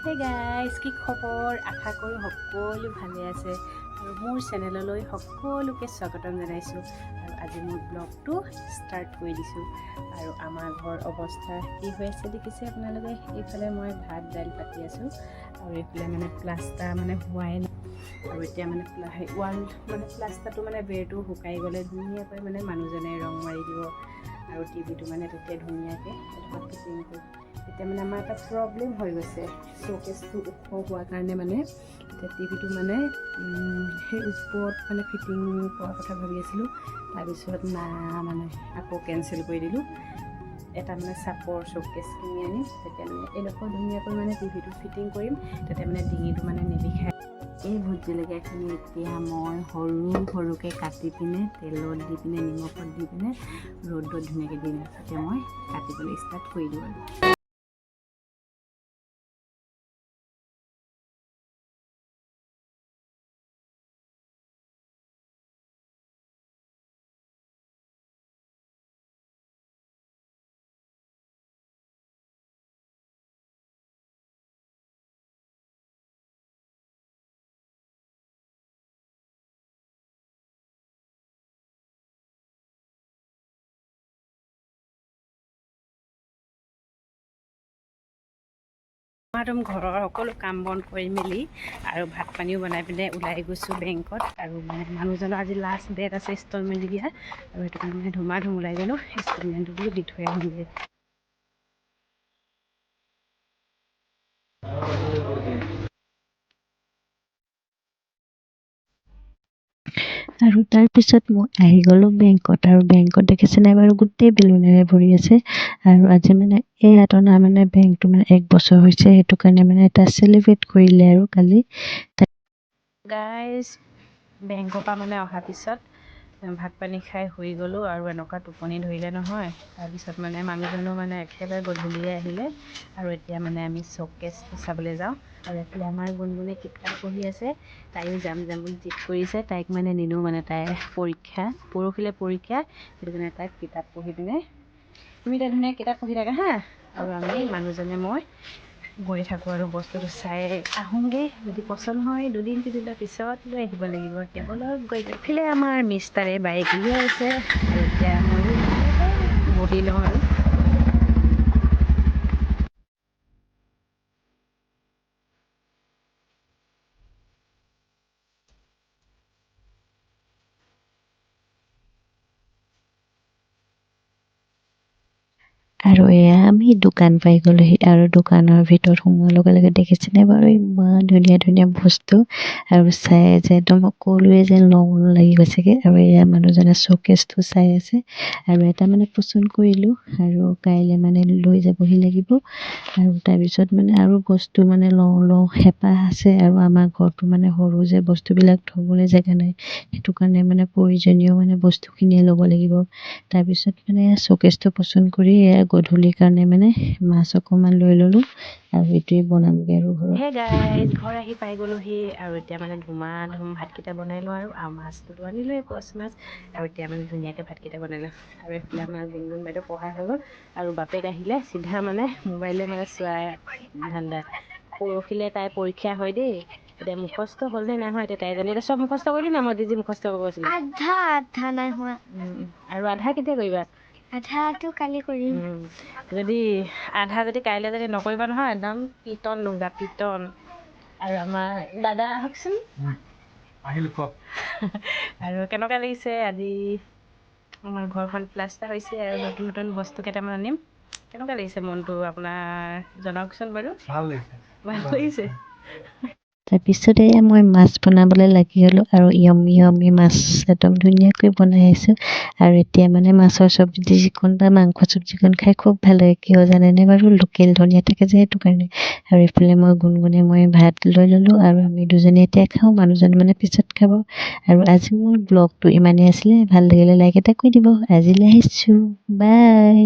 Hey guys, কি খবৰ? আশা কৰোঁ সকলো ভালে আছে আৰু মোৰ চেনেললৈ সকলোকে স্বাগতম জনাইছোঁ। আৰু আজি মোৰ ব্লগটো ষ্টাৰ্ট কৰি দিছোঁ। আৰু আমাৰ ঘৰ অৱস্থা কি হৈ আছে দেখিছে আপোনালোকে। এইফালে মই ভাত দাইল পাতি আছোঁ আৰু এইফালে মানে প্লাষ্টাৰ হোৱাই নাই। আৰু এতিয়া ৱাল প্লাষ্টাৰটো বেৰটো শুকাই গ'লে ধুনীয়াকৈ মানুহজনে ৰং মাৰি দিব আৰু টিভিটো তেতিয়া ধুনীয়াকৈ এডোখৰত ফিটিং কৰি। এতিয়া আমাৰ এটা প্ৰব্লেম হৈ গৈছে, শ্ব'কেছটো ওখ হোৱাৰ কাৰণে এতিয়া টিভিটো সেই ওপৰত ফিটিং কৰাৰ কথা ভাবি আছিলোঁ। তাৰপিছত আকৌ কেঞ্চেল কৰি দিলোঁ। এটা চাপৰ শ্ব'কেছ কিনি আনিম, তেতিয়া এইডোখৰ ধুনীয়াকৈ টিভিটো ফিটিং কৰিম, তেতিয়া ডিঙিটো নিবিষায়। এই ভোট জলকীয়াখিনি এতিয়া মই সৰুকৈ কাটি পিনে তেলত দি পিনে নিমখত দি পিনে ৰ'দত ধুনীয়াকৈ দিম। তেতিয়া মই কাটিবলৈ ষ্টাৰ্ট কৰি দিওঁ আৰু। ঘৰৰ সকলো কাম বন কৰি মেলি আৰু ভাত পানীও বনাই পিনে ওলাই গৈছোঁ বেংকত। আৰু মানুহজনৰ আজি লাষ্ট ডেট আছে ইনষ্টলমেণ্ট দিয়া, আৰু সেইটো কাৰণে ধুমা ধুম ওলাই গ'লোঁ ইনষ্টলমেণ্টটো দি থৈ আহোঁগৈ। আৰু তাৰপিছত মই আহি গ'লোঁ বেংকত। আৰু বেংকত দেখিছে নাই বাৰু, গোটেই বেলুনেৰে ভৰি আছে। আৰু আজি এই ঘটনা বেংকটো 1 বছৰ হৈছে, সেইটো কাৰণে এটা চেলিব্ৰেট কৰিলে আৰু কালি। গাইজ, বেংকৰ পৰা অহাৰ পিছত ভাত পানী খাই শুই গ'লোঁ আৰু এনেকুৱা টোপনি ধৰিলে নহয়। তাৰপিছত মানুহজনো একেবাৰে গধূলিয়ে আহিলে। আৰু এতিয়া আমি শ্ব'কেছটো চাবলৈ যাওঁ। আৰু এইফালে আমাৰ গুণগুণে কিতাপ পঢ়ি আছে। তাইও যাম বুলি ঠিক কৰিছে। তাইক নিনো, তাইৰ পৰীক্ষা পৰহিলৈ পৰীক্ষা, সেইটো কাৰণে তাইক কিতাপ পঢ়ি পিনে তুমি এতিয়া ধুনীয়াকৈ কিতাপ পঢ়ি থাকা হা। আৰু আমি মানুহজনে মই গৈ থাকোঁ আৰু বস্তুটো চাই আহোঁগৈ। যদি পচন্দ হয় 2-3 পিছত লৈ আহিব লাগিব। কেৱলত গৈ এইফালে আমাৰ মিষ্টাৰে বাইক লৈ আছে। আৰু এতিয়া ময়ো বহি লওঁ আৰু। আৰু এয়া আমি দোকান পাই গ'লোহি। আৰু দোকানৰ ভিতৰত সোমোৱাৰ লগে লগে দেখিছেনে বাৰু, ইমান ধুনীয়া ধুনীয়া বস্তু। আৰু চাই যে একদম সকলোৱে যে লওঁ লাগি গৈছেগৈ। আৰু এয়া মানুহজনে শ্ব'কেছটো চাই আছে। আৰু এটা পচন্দ কৰিলোঁ, আৰু কাইলৈ লৈ যাবহি লাগিব। আৰু তাৰপিছত আৰু বস্তু লওঁ হেঁপাহ আছে। আৰু আমাৰ ঘৰটো সৰু যে, বস্তুবিলাক থ'বলৈ জেগা নাই, সেইটো কাৰণে প্ৰয়োজনীয় বস্তুখিনিয়ে ল'ব লাগিব। তাৰপিছত শ্ব'কেছটো পচন্দ কৰি গধূলিৰ কাৰণে মাছ অকণমান লৈ ল'লোঁ। আৰু এইটোৱে বনামগৈ আৰু ঘৰত। হে গাইজ, ঘৰ আহি পাই গ'লোহি। আৰু এতিয়া ধুমা ধুম ভাতকেইটা বনাই লওঁ। আৰু মাছটোতো আনিলোৱে, কচ মাছ। আৰু এতিয়া ধুনীয়াকৈ ভাতকেইটা বনাই লওঁ। আৰু এইফালে আমাৰ গুণগুণ বাইদেউ পঢ়া হৈ গ'ল। আৰু বাপেক আহিলে চিধা মোবাইলে চোৱা ধান্দা। পৰহিলৈ তাইৰ পৰীক্ষা হয় দেই। এতিয়া মুখস্থ হ'ল নে নাই হোৱা এতিয়া তাই জানে। এতিয়া চব মুখস্থ কৰিলি না? মই যি মুখস্থ কৰিব কৈছিলোঁ আধা নাই হোৱা। আৰু আধা কেতিয়া কৰিবা? আধাটো কালি কৰিম। যদি কাইলৈ নকৰিবা নহয়, একদম পিটন লুংগা পিটন। আৰু আমাৰ দাদা আহকচোন। আহিলোঁ, কওক। আৰু কেনেকুৱা লাগিছে আজি? আমাৰ ঘৰখন প্লাষ্টাৰ হৈছে আৰু নতুন নতুন বস্তু কেইটামান আনিম। কেনেকুৱা লাগিছে মনটো আপোনাৰ জনাওকচোন বাৰু। ভাল লাগিছে। তাৰপিছতে মই মাছ বনাবলৈ লাগি গ'লোঁ। আৰু য়মি মাছ একদম ধুনীয়াকৈ বনাই আছোঁ। আৰু এতিয়া মাছৰ চব্জিকণ বা মাংস চব্জিকণ খাই খুব ভাল লাগে। কিয় জানেনে বাৰু? লোকেল ধনিয়া থাকে যে, সেইটো কাৰণে। আৰু এইফালে মই গুণগুণে মই ভাত লৈ ল'লোঁ। আৰু আমি দুজনী এতিয়া খাওঁ, মানুহজন পিছত খাব। আৰু আজি মোৰ ব্লগটো ইমানেই আছিলে। ভাল লাগিলে লাইক এটা কৰি দিব। আজিলৈ আহিছোঁ, বাই।